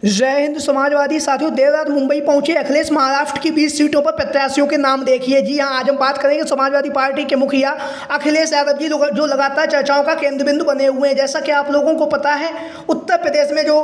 जय हिंद समाजवादी साथियों, देर रात मुंबई पहुंचे अखिलेश। महाराष्ट्र की 20 सीटों पर प्रत्याशियों के नाम देखिए। जी हां, आज हम बात करेंगे समाजवादी पार्टी के मुखिया अखिलेश यादव जी, जो लगातार चर्चाओं का केंद्र बिंदु बने हुए हैं। जैसा कि आप लोगों को पता है, उत्तर प्रदेश में जो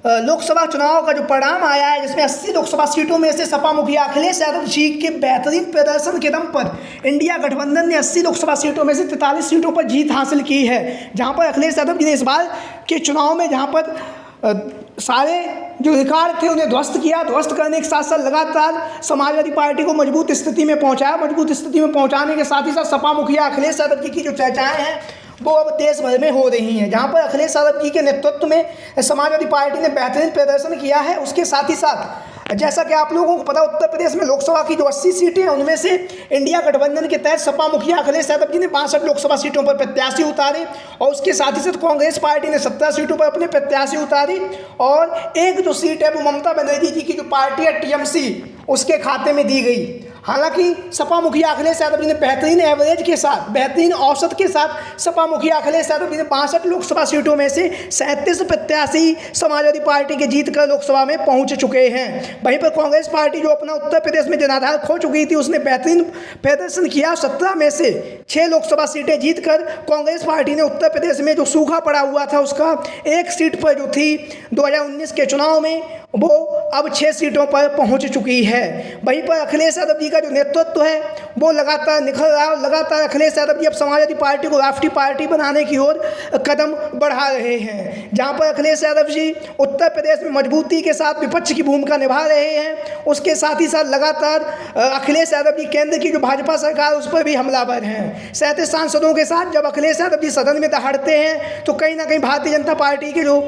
लोकसभा चुनाव का जो परिणाम आया है, जिसमें 80 लोकसभा सीटों में से सपा मुखिया अखिलेश यादव जी के बेहतरीन प्रदर्शन के दम पर इंडिया गठबंधन ने 80 लोकसभा सीटों में से 43 सीटों पर जीत हासिल की है। जहां पर अखिलेश यादव जी ने इस बार के चुनाव में जहां पर सारे जो रिकॉर्ड थे उन्हें ध्वस्त किया। ध्वस्त करने के साथ साथ लगातार समाजवादी पार्टी को मजबूत स्थिति में पहुंचाया। मजबूत स्थिति में पहुंचाने के साथ ही साथ सपा मुखिया अखिलेश यादव जी की जो चर्चाएं हैं वो अब देश भर में हो रही हैं। जहां पर अखिलेश यादव जी के नेतृत्व में समाजवादी पार्टी ने बेहतरीन प्रदर्शन किया है। उसके साथ ही साथ जैसा कि आप लोगों को पता, उत्तर प्रदेश में लोकसभा की जो 80 सीटें हैं उनमें से इंडिया गठबंधन के तहत सपा मुखिया अखिलेश यादव जी ने 62 लोकसभा सीटों पर प्रत्याशी उतारे और उसके साथ ही साथ कांग्रेस पार्टी ने 17 सीटों पर अपने प्रत्याशी उतारे और एक जो सीट है वो ममता बनर्जी जी की जो पार्टी है टीएमसी, उसके खाते में दी गई। हालांकि सपा मुखिया अखिलेश यादव जी ने बेहतरीन एवरेज के साथ, बेहतरीन औसत के साथ सपा मुखिया अखिलेश यादव जी ने 62 लोकसभा सीटों में से 37 प्रत्याशी समाजवादी पार्टी के जीत कर लोकसभा में पहुंच चुके हैं। वहीं पर कांग्रेस पार्टी जो अपना उत्तर प्रदेश में जनाधार खो चुकी थी, उसने बेहतरीन प्रदर्शन किया। 17 में से 6 लोकसभा सीटें जीतकर कांग्रेस पार्टी ने उत्तर प्रदेश में जो सूखा पड़ा हुआ था उसका एक सीट पर जो थी 2019 के चुनाव में, वो अब 6 सीटों पर पहुंच चुकी है। वहीं पर अखिलेश यादव जी का जो नेतृत्व है वो लगातार निखर रहा है। लगातार अखिलेश यादव जी अब समाजवादी पार्टी को राष्ट्रीय पार्टी बनाने की ओर कदम बढ़ा रहे हैं। जहां पर अखिलेश यादव जी उत्तर प्रदेश में मजबूती के साथ विपक्ष की भूमिका निभा रहे हैं, उसके साथ ही साथ लगातार अखिलेश यादव जी केंद्र की जो भाजपा सरकार उस पर भी हमलावर हैं। 37 सांसदों के साथ जब अखिलेश यादव जी सदन में दहाड़ते हैं तो कहीं ना कहीं भारतीय जनता पार्टी के जो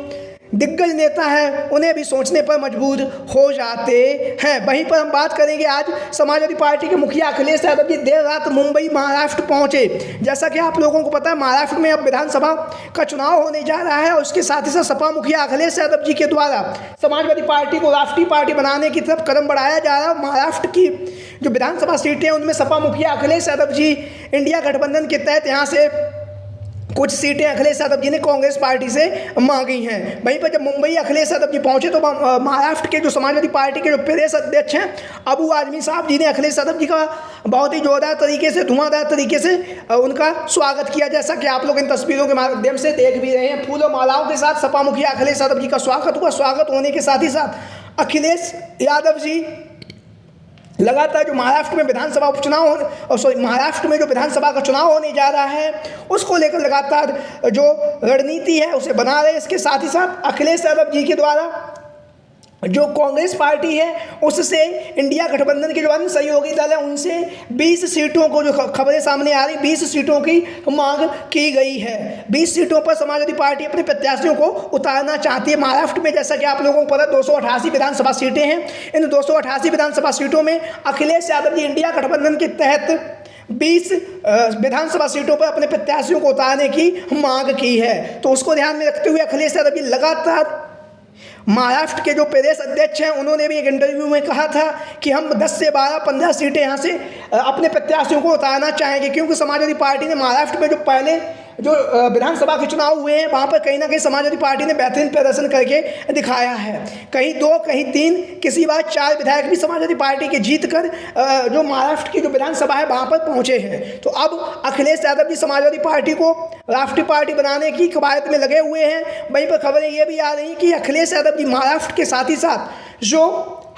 दिग्गज नेता हैं उन्हें भी सोचने पर मजबूर हो जाते हैं। वहीं पर हम बात करेंगे, आज समाजवादी पार्टी के मुखिया अखिलेश यादव जी देर रात मुंबई महाराष्ट्र पहुंचे। जैसा कि आप लोगों को पता है, महाराष्ट्र में अब विधानसभा का चुनाव होने जा रहा है और उसके साथ ही साथ सपा मुखिया अखिलेश यादव जी के द्वारा समाजवादी पार्टी को राष्ट्रीय पार्टी बनाने की तरफ कदम बढ़ाया जा रहा है। महाराष्ट्र की जो विधानसभा सीटें हैं उनमें सपा मुखिया अखिलेश यादव जी इंडिया गठबंधन के तहत यहाँ से कुछ सीटें अखिलेश यादव जी ने कांग्रेस पार्टी से मांगी हैं। वहीं पर जब मुंबई अखिलेश यादव जी पहुंचे तो महाराष्ट्र के जो समाजवादी पार्टी के जो प्रदेश अध्यक्ष हैं अबू आजमी साहब जी ने अखिलेश यादव जी का बहुत ही जोरदार तरीके से, धुआंधार तरीके से उनका स्वागत किया। जैसा कि आप लोग इन तस्वीरों के माध्यम से देख भी रहे हैं, फूलों मालाओं के साथ सपा मुखिया अखिलेश यादव जी का स्वागत हुआ। स्वागत होने के साथ ही साथ अखिलेश यादव जी लगातार जो महाराष्ट्र में विधानसभा उपचुनाव महाराष्ट्र में जो विधानसभा का चुनाव होने जा रहा है उसको लेकर लगातार जो रणनीति है उसे बना रहे हैं। इसके साथ ही साथ अखिलेश यादव जी के द्वारा जो कांग्रेस पार्टी है उससे इंडिया गठबंधन के जो अन्य सहयोगी दल है उनसे 20 सीटों को, जो खबरें सामने आ रही, 20 सीटों की मांग की गई है। 20 सीटों पर समाजवादी पार्टी अपने प्रत्याशियों को उतारना चाहती है। महाराष्ट्र में जैसा कि आप लोगों को पता 288 विधानसभा सीटें हैं। इन 288 विधानसभा सीटों में अखिलेश यादव जी इंडिया गठबंधन के तहत 20 विधानसभा सीटों पर अपने प्रत्याशियों को उतारने की मांग की है। तो उसको ध्यान में रखते हुए अखिलेश यादव जी लगातार महाराष्ट्र के जो प्रदेश अध्यक्ष हैं उन्होंने भी एक इंटरव्यू में कहा था कि हम 10 से 12-15 सीटें यहाँ से अपने प्रत्याशियों को उतारना चाहेंगे, क्योंकि समाजवादी पार्टी ने महाराष्ट्र में जो पहले जो विधानसभा के चुनाव हुए हैं वहाँ पर कहीं ना कहीं समाजवादी पार्टी ने बेहतरीन प्रदर्शन करके दिखाया है। कहीं 2, कहीं 3, किसी बार 4 विधायक भी समाजवादी पार्टी के जीत कर जो महाराष्ट्र की जो विधानसभा है वहाँ पर पहुँचे हैं। तो अब अखिलेश यादव भी समाजवादी पार्टी को राष्ट्रीय पार्टी बनाने की कवायद में लगे हुए हैं। वहीं पर खबरें ये भी आ रही कि अखिलेश यादव जी महाराष्ट्र के साथ ही साथ जो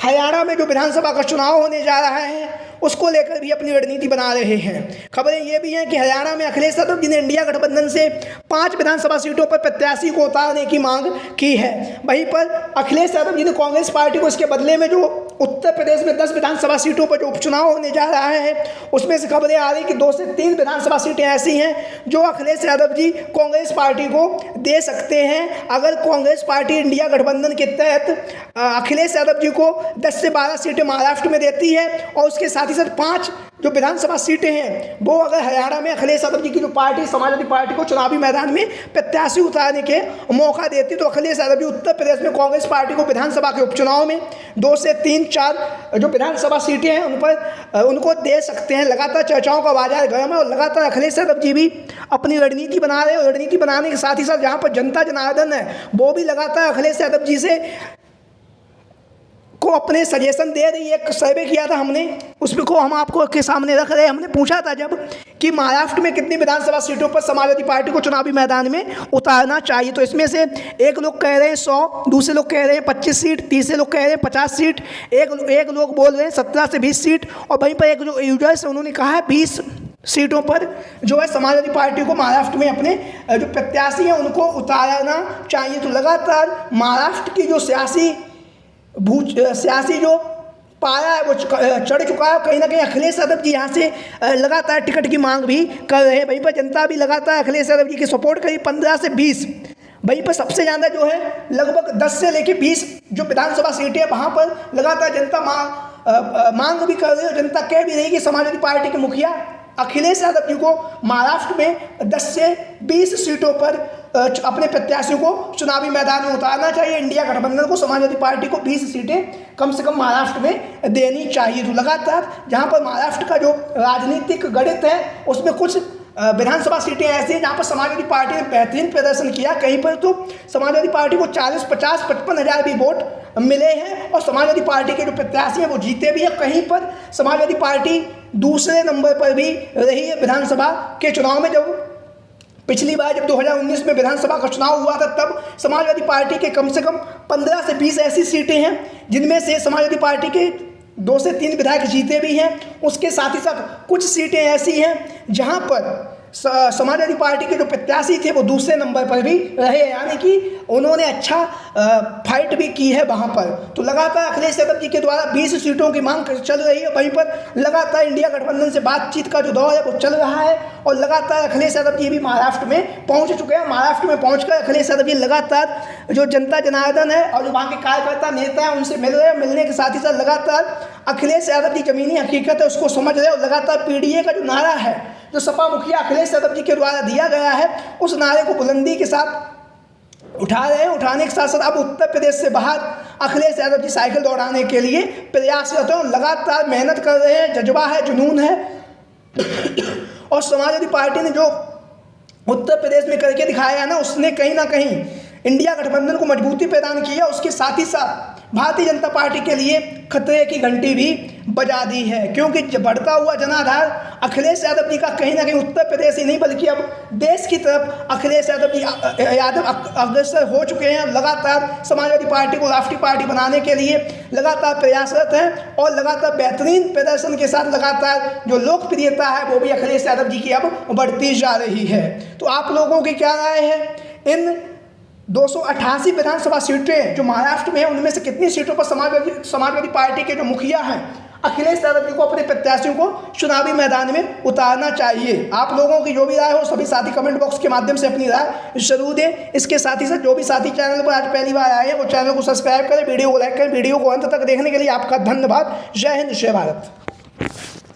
हरियाणा में जो विधानसभा का चुनाव होने जा रहा है उसको लेकर भी अपनी रणनीति बना रहे हैं। खबरें ये भी हैं कि हरियाणा में अखिलेश यादव जी ने इंडिया गठबंधन से 5 विधानसभा सीटों पर प्रत्याशी को उतारने की मांग की है। वहीं पर अखिलेश यादव जी ने कांग्रेस पार्टी को इसके बदले में जो उत्तर प्रदेश में 10 विधानसभा सीटों पर जो उपचुनाव होने जा रहा है उसमें से खबरें आ रही कि 2 से 3 विधानसभा सीटें ऐसी हैं जो अखिलेश यादव जी कांग्रेस पार्टी को दे सकते हैं। अगर कांग्रेस पार्टी इंडिया गठबंधन के तहत अखिलेश यादव जी को 10 से 12 सीटें महाराष्ट्र में देती है और उसके साथ ही साथ 5 जो विधानसभा सीटें हैं वो अगर हरियाणा में अखिलेश यादव जी की जो पार्टी समाजवादी पार्टी को चुनावी मैदान में प्रत्याशी उतारने के मौका देती तो अखिलेश यादव जी उत्तर प्रदेश में कांग्रेस पार्टी को विधानसभा के उपचुनाव में 2 से 3-4 जो विधानसभा सीटें हैं उन पर उनको दे सकते हैं। लगातार चर्चाओं का बाजार गर्म है और लगातार अखिलेश यादव जी भी अपनी रणनीति बना रहे हैं और रणनीति बनाने के साथ ही साथ जहाँ पर जनता जनार्दन है वो भी लगातार अखिलेश यादव जी से को अपने सजेशन दे रही है। एक सर्वे किया था हमने, उसमें को हम आपको के सामने रख रहे हैं। हमने पूछा था जब कि महाराष्ट्र में कितनी विधानसभा सीटों पर समाजवादी पार्टी को चुनावी मैदान में उतारना चाहिए, तो इसमें से एक लोग कह रहे हैं 100, दूसरे लोग कह रहे हैं 25 सीट, तीसरे लोग कह रहे हैं 50 सीट, एक लोग बोल रहे हैं 17 से 20 सीट, और वहीं पर एक जो यूजर्स है उन्होंने कहा है 20 सीटों पर जो है समाजवादी पार्टी को महाराष्ट्र में अपने जो प्रत्याशी हैं उनको उतारना चाहिए। तो लगातार महाराष्ट्र की जो सियासी जो पाया है वो चढ़ चुका है। कहीं ना कहीं अखिलेश यादव जी यहाँ से लगातार टिकट की मांग भी कर रहे हैं। वहीं पर जनता भी लगातार अखिलेश यादव जी की सपोर्ट करी 15 से 20। वहीं पर सबसे ज़्यादा जो है लगभग 10 से लेकर 20 जो विधानसभा सीटें हैं वहाँ पर लगातार जनता मांग भी कर रही है। जनता कह भी रही कि समाजवादी पार्टी के मुखिया अखिलेश यादव जी को महाराष्ट्र में 10 से 20 सीटों पर अपने प्रत्याशियों को चुनावी मैदान में उतारना चाहिए। इंडिया गठबंधन को समाजवादी पार्टी को 20 सीटें कम से कम महाराष्ट्र में देनी चाहिए। तो लगातार जहां पर महाराष्ट्र का जो राजनीतिक गणित है उसमें कुछ विधानसभा सीटें ऐसी हैं जहां पर समाजवादी पार्टी ने बेहतरीन प्रदर्शन किया। कहीं पर तो समाजवादी पार्टी को 40, 50, 55 हज़ार भी वोट मिले हैं और समाजवादी पार्टी के जो प्रत्याशी हैं वो जीते भी हैं। कहीं पर समाजवादी पार्टी दूसरे नंबर पर भी रही है विधानसभा के चुनाव में। जब पिछली बार जब 2019 में विधानसभा का चुनाव हुआ था तब समाजवादी पार्टी के कम से कम 15 से 20 ऐसी सीटें हैं जिनमें से समाजवादी पार्टी के 2 से 3 विधायक जीते भी हैं। उसके साथ ही साथ कुछ सीटें ऐसी हैं जहां पर समाजवादी पार्टी के जो प्रत्याशी थे वो दूसरे नंबर पर भी रहे, यानी कि उन्होंने अच्छा फाइट भी की है वहाँ पर। तो लगातार अखिलेश यादव जी के द्वारा 20 सीटों की मांग चल रही है। वहीं पर लगातार इंडिया गठबंधन से बातचीत का जो दौर है वो चल रहा है और लगातार अखिलेश यादव जी भी महाराष्ट्र में पहुँच चुके हैं। महाराष्ट्र में पहुँचकर अखिलेश यादव जी लगातार जो जनता जनार्दन है और जो वहाँ के कार्यकर्ता नेता हैं उनसे मिल रहे हैं। मिलने के साथ ही साथ लगातार अखिलेश यादव जी ज़मीनी हकीकत है उसको समझ रहे हैं और लगातार पीडीए का जो नारा है जो सपा मुखिया अखिलेश यादव जी के द्वारा दिया गया है उस नारे को बुलंदी के साथ उठा रहे हैं। उठाने के साथ साथ अब उत्तर प्रदेश से बाहर अखिलेश यादव जी साइकिल दौड़ाने के लिए प्रयासरत हैं, लगातार मेहनत कर रहे हैं, जज्बा है, जुनून है। और समाजवादी पार्टी ने जो उत्तर प्रदेश में करके दिखाया है ना उसने कहीं ना कहीं इंडिया गठबंधन को मजबूती प्रदान की है। उसके साथ ही साथ भारतीय जनता पार्टी के लिए खतरे की घंटी भी बजा दी है, क्योंकि बढ़ता हुआ जनाधार अखिलेश यादव जी का कहीं ना कहीं उत्तर प्रदेश ही नहीं बल्कि अब देश की तरफ अखिलेश यादव अग्रसर हो चुके हैं। लगातार समाजवादी पार्टी को राष्ट्रीय पार्टी बनाने के लिए लगातार प्रयासरत हैं और लगातार बेहतरीन प्रदर्शन के साथ लगातार जो लोकप्रियता है वो भी अखिलेश यादव जी की अब बढ़ती जा रही है। तो आप लोगों की क्या राय है? इन 288 विधानसभा सीटें जो महाराष्ट्र में है उनमें से कितनी सीटों पर समाजवादी पार्टी के जो मुखिया हैं अखिलेश यादव जी को अपने प्रत्याशियों को चुनावी मैदान में उतारना चाहिए? आप लोगों की जो भी राय हो सभी साथी कमेंट बॉक्स के माध्यम से अपनी राय जरूर दें। इसके साथ ही साथ जो भी साथी चैनल पर आज पहली बार आए हैं वो चैनल को सब्सक्राइब करें, वीडियो को लाइक करें। वीडियो को अंत तक देखने के लिए आपका धन्यवाद। जय हिंद, जय भारत।